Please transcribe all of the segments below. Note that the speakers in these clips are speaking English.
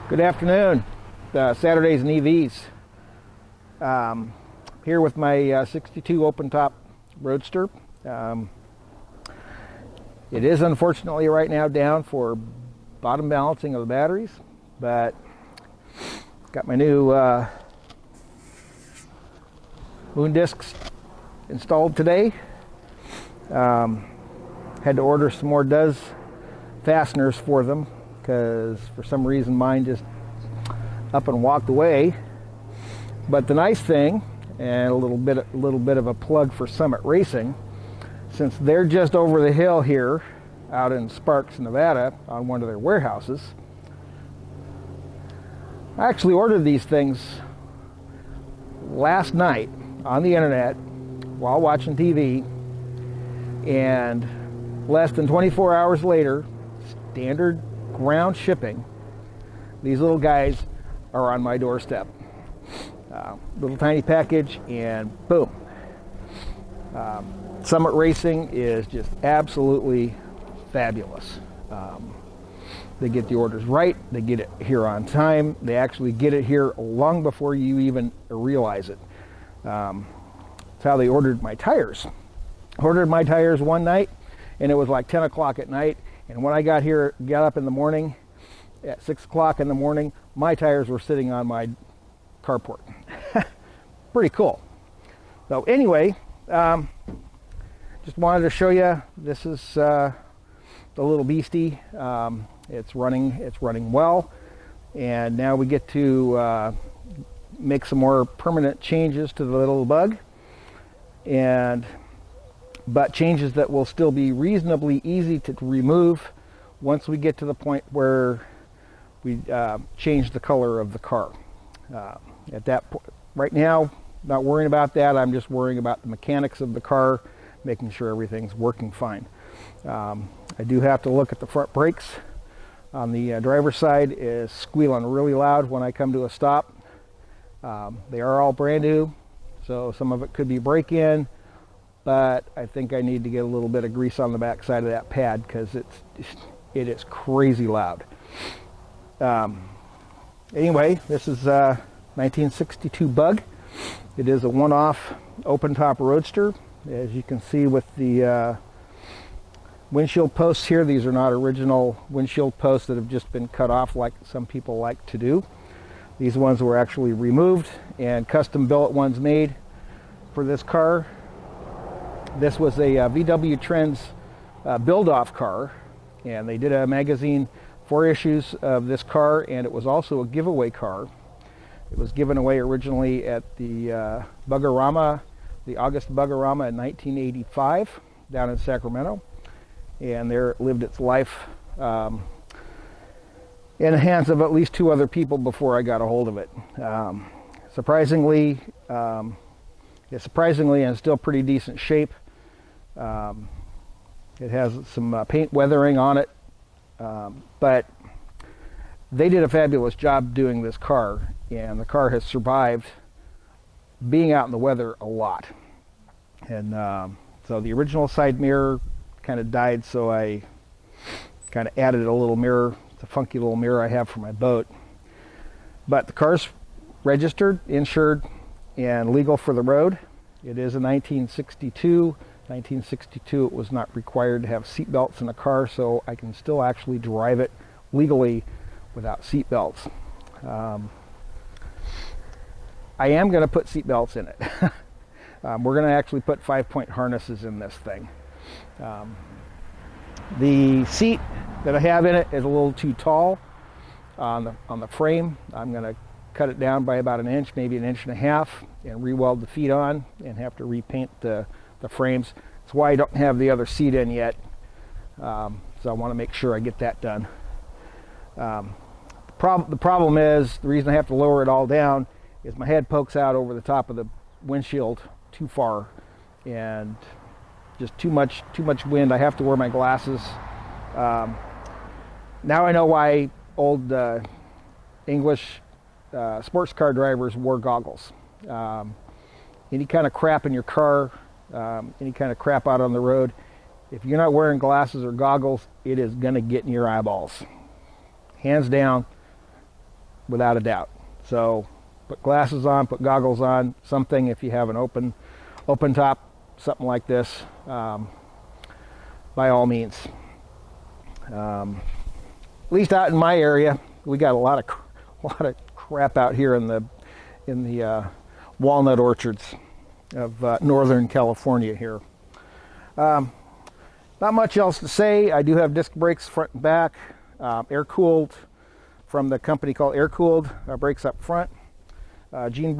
Good afternoon, Saturdays and EVs. Here with my 62 open top Roadster. It is unfortunately right now down for bottom balancing of the batteries, but got my new moon discs installed today. Had to order some more DUS fasteners for them because for some reason mine just up and walked away. But the nice thing, and a little bit of a plug for Summit Racing, since they're just over the hill here out in Sparks, Nevada, on one of their warehouses, I actually ordered these things last night on the internet while watching TV, and less than 24 hours later, standard ground shipping, these little guys are on my doorstep. Little tiny package, and boom. Summit Racing is just absolutely fabulous. They get the orders right, they get it here on time, they actually get it here long before you even realize it. That's how they ordered my tires. Ordered my tires one night, and it was like 10 o'clock at night, and when I got up in the morning at 6 o'clock in the morning, my tires were sitting on my carport. Pretty cool. So anyway, just wanted to show you, this is the little beastie. It's running well, and now we get to make some more permanent changes to the little bug, but changes that will still be reasonably easy to remove once we get to the point where we change the color of the car. At that point, right now, not worrying about that. I'm just worrying about the mechanics of the car, making sure everything's working fine. I do have to look at the front brakes. On the driver's side is squealing really loud when I come to a stop. They are all brand new, so some of it could be break-in, but I think I need to get a little bit of grease on the back side of that pad because it is crazy loud. Anyway, this is 1962 Bug. It is a one-off open top Roadster. As you can see with the windshield posts here, these are not original windshield posts that have just been cut off like some people like to do. These ones were actually removed and custom billet ones made for this car. This was a VW Trends build-off car, and they did a magazine 4 issues of this car, and it was also a giveaway car. It was given away originally at the Buggerama, the August Buggerama in 1985 down in Sacramento, and there it lived its life in the hands of at least 2 other people before I got a hold of it. Surprisingly, it's surprisingly in still pretty decent shape. It has some paint weathering on it, but they did a fabulous job doing this car, and the car has survived being out in the weather a lot. And so the original side mirror kind of died, so I kind of added a little mirror. It's a funky little mirror I have for my boat. But the car's registered, insured, and legal for the road. It is a 1962. 1962, it was not required to have seat belts in a car, so I can still actually drive it legally without seat belts. I am going to put seat belts in it. We're going to actually put 5-point harnesses in this thing. The seat that I have in it is a little too tall on the frame. I'm going to cut it down by about 1 inch, maybe 1.5 inches, and re-weld the feet on and have to repaint the frames. That's why I don't have the other seat in yet. So I want to make sure I get that done. The problem is, the reason I have to lower it all down is my head pokes out over the top of the windshield too far, and just too much wind. I have to wear my glasses. Now I know why old English sports car drivers wore goggles. Any kind of crap in your car, any kind of crap out on the road, if you're not wearing glasses or goggles, it is going to get in your eyeballs. Hands down, without a doubt. So put glasses on, put goggles on, something if you have an open top, something like this, by all means. At least out in my area, we got a lot of crap out here in the walnut orchards of Northern California here. Not much else to say. I do have disc brakes front and back, air-cooled from the company called Air-Cooled, brakes up front, Gene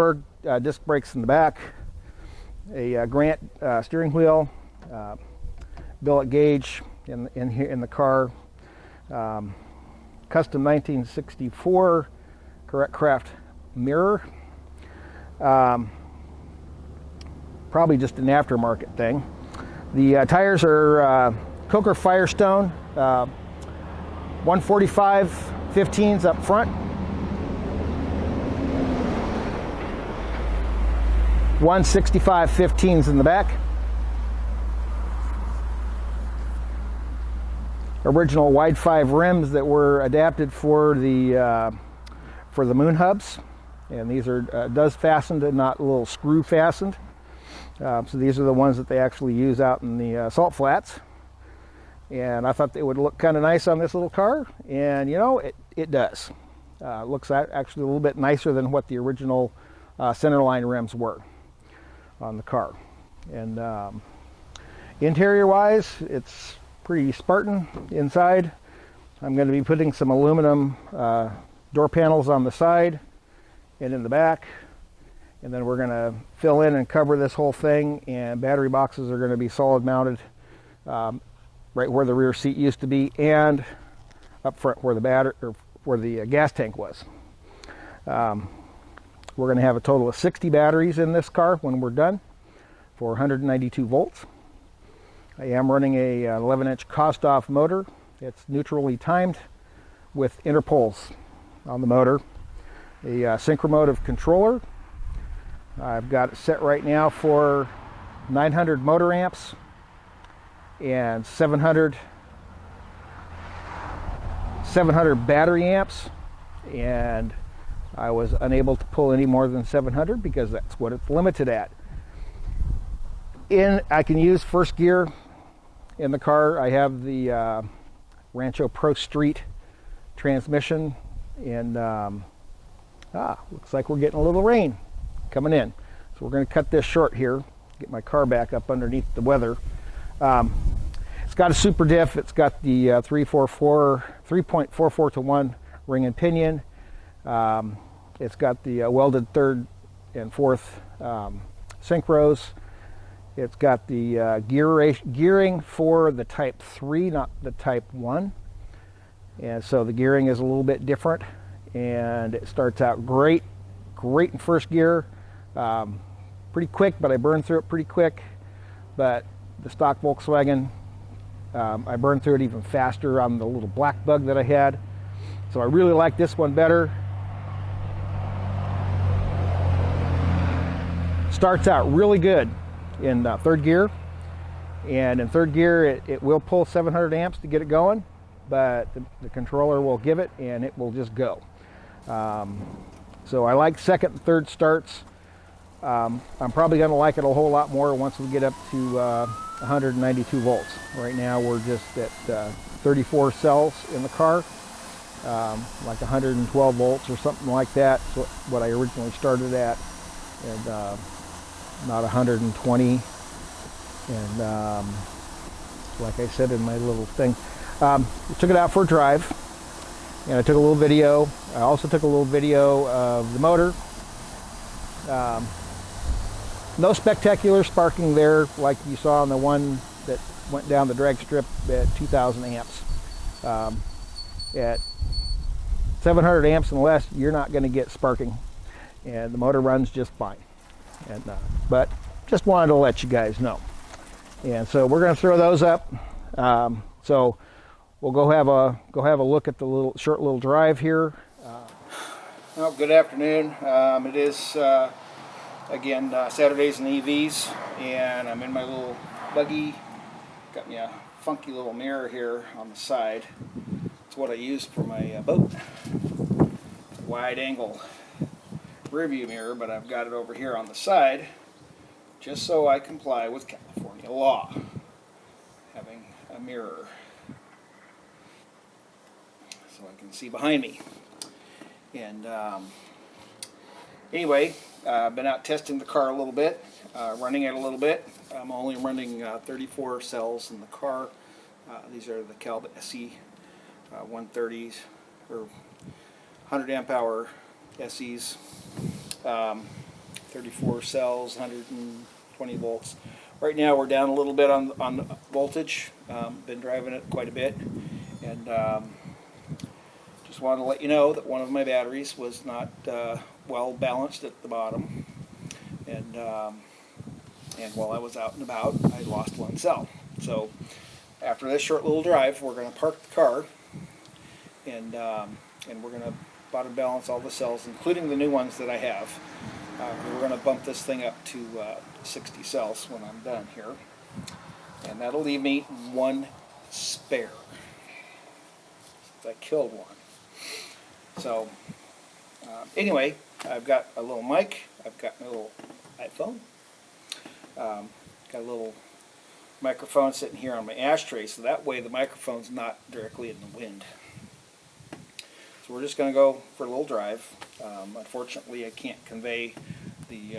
disc brakes in the back, a Grant steering wheel, billet gauge in the car, custom 1964 Correct Craft mirror, probably just an aftermarket thing. The tires are Coker Firestone 145 15s up front, 165 15s in the back. Original wide 5 rims that were adapted for the moon hubs, and these are does fastened and not a little screw fastened. So these are the ones that they actually use out in the salt flats, and I thought they would look kind of nice on this little car, and you know, it does. Looks actually a little bit nicer than what the original centerline rims were on the car. And interior wise, it's pretty Spartan inside. I'm going to be putting some aluminum door panels on the side and in the back, and then we're going to fill in and cover this whole thing, and battery boxes are going to be solid mounted right where the rear seat used to be and up front where the gas tank was. We're going to have a total of 60 batteries in this car when we're done for 192 volts. I am running a 11-inch cost-off motor. It's neutrally timed with interpoles on the motor. A synchromotive controller. I've got it set right now for 900 motor amps and 700 battery amps, and I was unable to pull any more than 700 because that's what it's limited at. I can use first gear in the car. I have the Rancho Pro Street transmission, and looks like we're getting a little rain coming in, so we're going to cut this short here, get my car back up underneath the weather. It's got a super diff. It's got the 3.44 to 1 ring and pinion. It's got the welded third and fourth synchros. It's got the gearing for the Type 3, not the Type 1. And so the gearing is a little bit different, and it starts out great in first gear. Pretty quick, but I burned through it pretty quick. But the stock Volkswagen, I burned through it even faster on the little black bug that I had. So I really like this one better. Starts out really good in third gear, and in third gear it will pull 700 amps to get it going, but the controller will give it and it will just go. So I like second and third starts. I'm probably going to like it a whole lot more once we get up to 192 volts. Right now we're just at 34 cells in the car, like 112 volts or something like that. So what I originally started at, and not 120. And like I said in my little thing, I took it out for a drive, and I took a little video. I also took a little video of the motor. No spectacular sparking there like you saw on the one that went down the drag strip at 2,000 amps. At 700 amps and less, you're not going to get sparking, and the motor runs just fine. And but just wanted to let you guys know. And so we're going to throw those up. So we'll go have a look at the short little drive here. Well, good afternoon. It is again Saturdays and EVs, and I'm in my little buggy. Got me a funky little mirror here on the side. It's what I use for my boat. wide angle rearview mirror, but I've got it over here on the side just so I comply with California law, having a mirror so I can see behind me. And anyway, I've been out testing the car a little bit, running it a little bit. I'm only running 34 cells in the car. These are the CALB SE 130s or 100 amp hour SEs. 34 cells, 120 volts. Right now we're down a little bit on voltage. Been driving it quite a bit, and just wanted to let you know that one of my batteries was not well balanced at the bottom, and while I was out and about, I lost one cell. So after this short little drive, we're going to park the car, and we're going to bottom balance all the cells, including the new ones that I have. We're going to bump this thing up to 60 cells when I'm done here, and that'll leave me one spare. I killed one. So anyway, I've got a little mic, I've got my little iPhone, got a little microphone sitting here on my ashtray, so that way the microphone's not directly in the wind. So we're just going to go for a little drive. Unfortunately, I can't convey the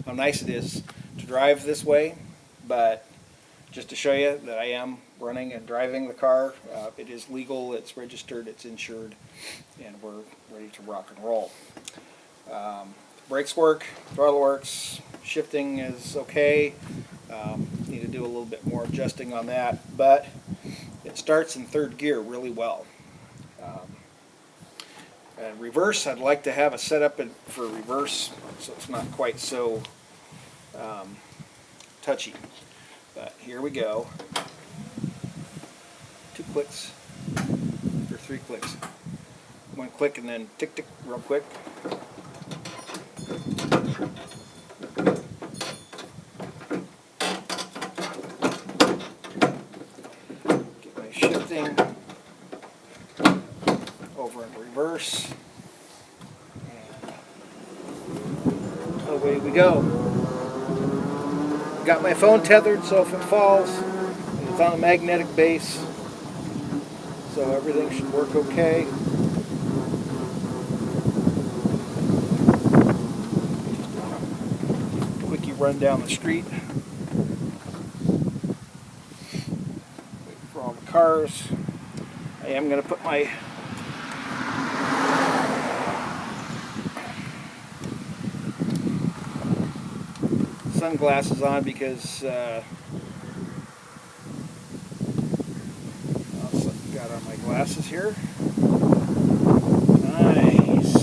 how nice it is to drive this way, but just to show you that I am running and driving the car. It is legal, it's registered, it's insured, and we're ready to rock and roll. Brakes work, throttle works, shifting is okay. Need to do a little bit more adjusting on that, but it starts in third gear really well. Reverse, I'd like to have a setup for reverse so it's not quite so touchy. But here we go. 2 clicks, or 3 clicks. 1 click and then tick tick real quick. Get my shifting over in reverse. And away we go. Got my phone tethered, so if it falls, it's on a magnetic base, so everything should work okay. Quickie run down the street. Wait for all the cars. I am going to put my sunglasses on because got on my glasses here. Nice.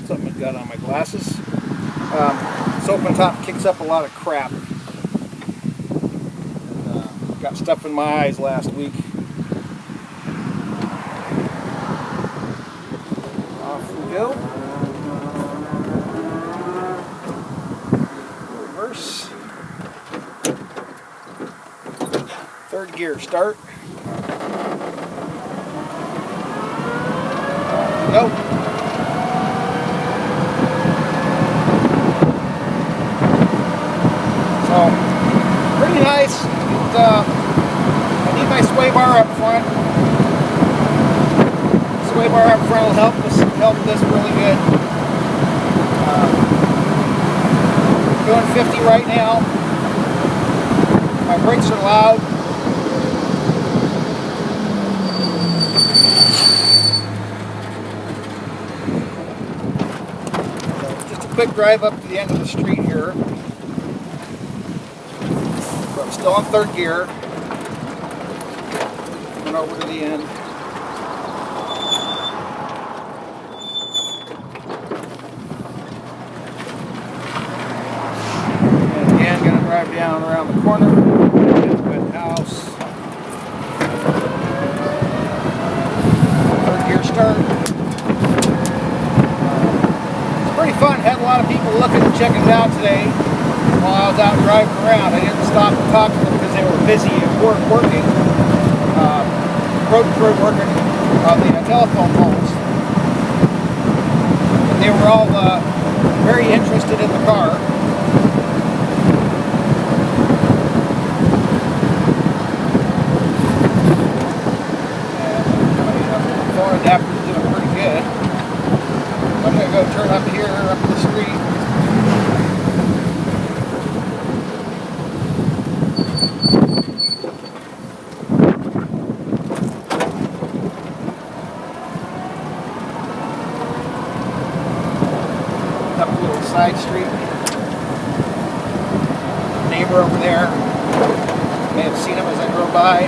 Something I've got on my glasses. This open top kicks up a lot of crap. And, got stuff in my eyes last week. Off we go. Reverse. Third gear, start. Go. Pretty nice. I need my sway bar up front. Sway bar up front will help this really good. Doing 50 right now. My brakes are loud. So just a quick drive up to the end of the street here. I'm still on third gear. Went over to the end. And again, gonna drive down around the corner. Wet house. checking it out today while I was out driving around. I didn't stop and talk to them because they were busy at work working. Road crew working on the telephone poles. But they were all very interested in the car. And phone adapter is doing pretty good. I'm going to go turn up here, up the street. Up a little side street. Neighbor over there. May have seen him as I drove by.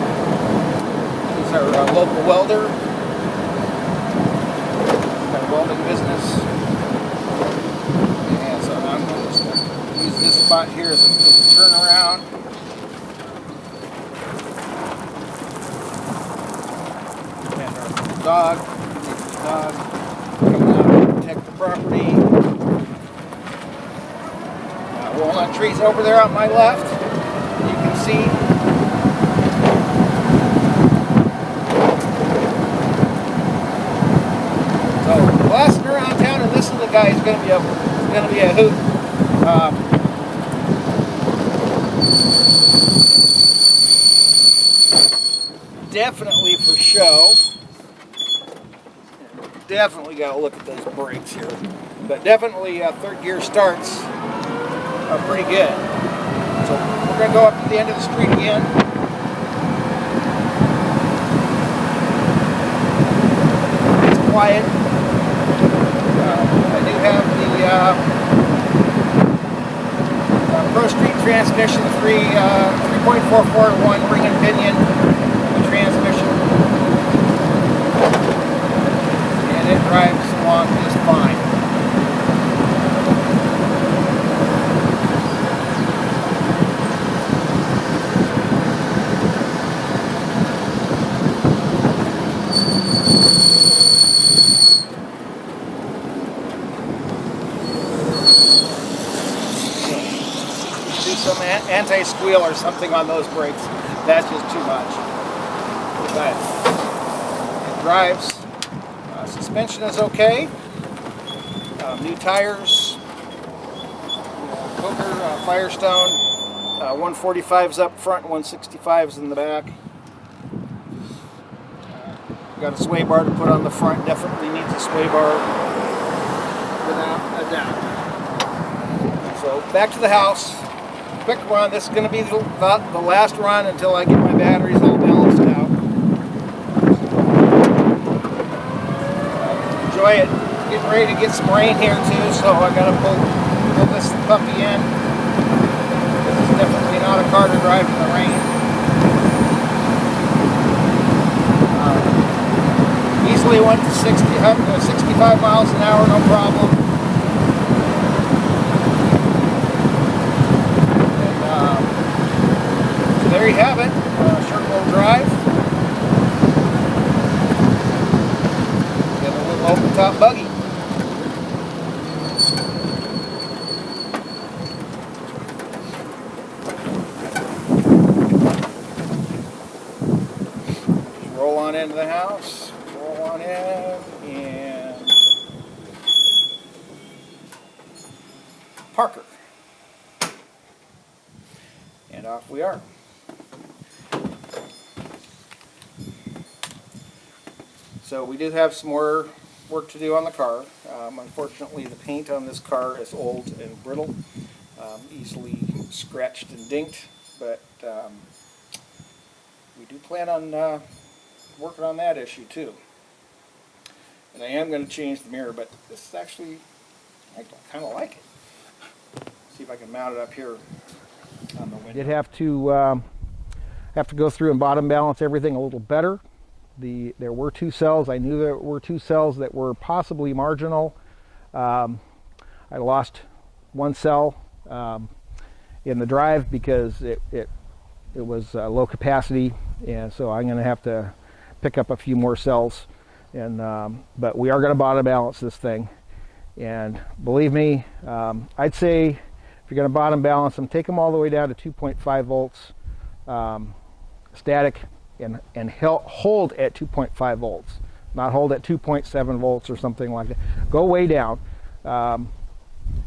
He's our local welder. Got a welding business. And so I'm going to use this spot here as a turnaround. And our dog. Coming out to protect the property. Walnut trees over there on my left, you can see. So blasting around town and listening to the guy is going to be a hoot. Definitely for show. Definitely got to look at those brakes here, but definitely third gear starts are pretty good. So we're going to go up to the end of the street again. It's quiet. I do have the Pro Street transmission 3.441 ring and pinion transmission, and it drives along just fine. Some anti-squeal or something on those brakes. That's just too much. But it drives. Suspension is okay. New tires. Hooker, Firestone. 145s up front, 165s in the back. Got a sway bar to put on the front. Definitely needs a sway bar without a doubt. So back to the house. Quick run. This is going to be the last run until I get my batteries all balanced out. Enjoy it. Getting ready to get some rain here too, so I got to pull this puppy in. This is definitely not a car to drive in the rain. Easily went to 65 miles an hour, no problem. There you have it, short little drive. Got a little open top buggy. Just roll on into the house, roll on in, and Parker. And off we are. So we do have some more work to do on the car. Unfortunately, the paint on this car is old and brittle, easily scratched and dinked, but we do plan on working on that issue too. And I am going to change the mirror, but this is actually, I kind of like it. See if I can mount it up here on the window. Did have to go through and bottom balance everything a little better. There were two cells. I knew there were two cells that were possibly marginal. I lost one cell in the drive because it was low capacity, and so I'm going to have to pick up a few more cells. And but we are going to bottom balance this thing, And believe me, I'd say if you're going to bottom balance them, take them all the way down to 2.5 volts static, and hold at 2.5 volts, not hold at 2.7 volts or something like that. Go way down,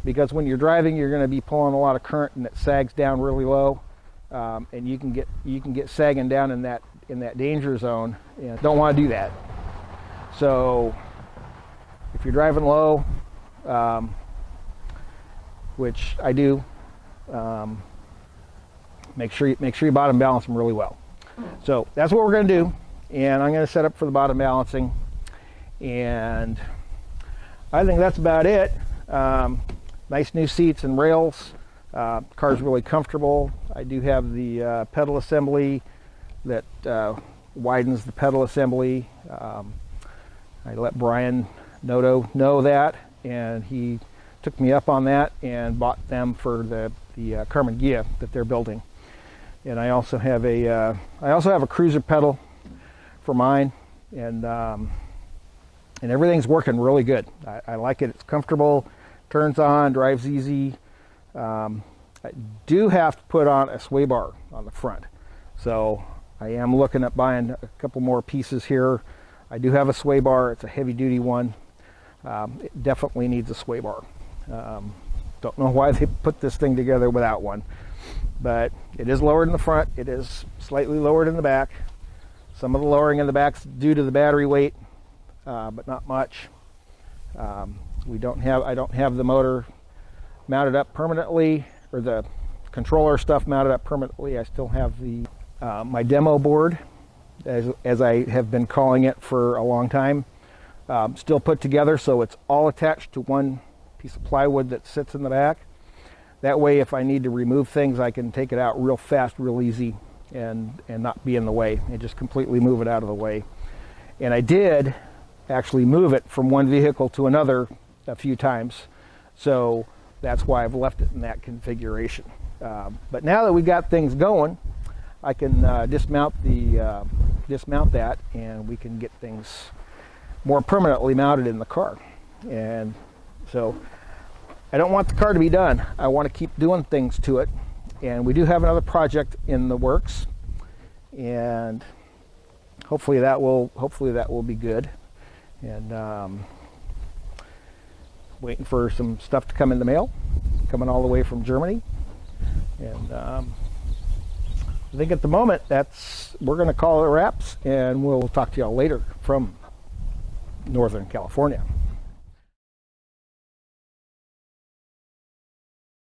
because when you're driving, you're going to be pulling a lot of current, and it sags down really low, and you can get sagging down in that danger zone, and don't want to do that. So if you're driving low, which I do, make sure you bottom balance them really well. So that's what we're going to do, and I'm going to set up for the bottom balancing, and I think that's about it. Nice new seats and rails. Car's really comfortable. I do have the pedal assembly that widens the pedal assembly. I let Brian Noto know that, and he took me up on that and bought them for the Carmen Ghia that they're building. And I also have a cruiser pedal for mine, and everything's working really good. I like it. It's comfortable, turns on, drives easy. I do have to put on a sway bar on the front, so I am looking at buying a couple more pieces here. I do have a sway bar. It's a heavy duty one. It definitely needs a sway bar. Don't know why they put this thing together without one, but it is lowered in the front. It is slightly lowered in the back. Some of the lowering in the back is due to the battery weight, but not much. I don't have the motor mounted up permanently, or the controller stuff mounted up permanently. I still have the my demo board, as I have been calling it for a long time, still put together, so it's all attached to one piece of plywood that sits in the back. That way, if I need to remove things, I can take it out real fast, real easy, and not be in the way, and just completely move it out of the way. And I did actually move it from one vehicle to another a few times, so that's why I've left it in that configuration. But now that we got things going, I can dismount that, and we can get things more permanently mounted in the car. And so I don't want the car to be done. I want to keep doing things to it, and we do have another project in the works, and hopefully that will be good. And waiting for some stuff to come in the mail, coming all the way from Germany. And I think at the moment we're going to call it wraps, and we'll talk to y'all later from Northern California.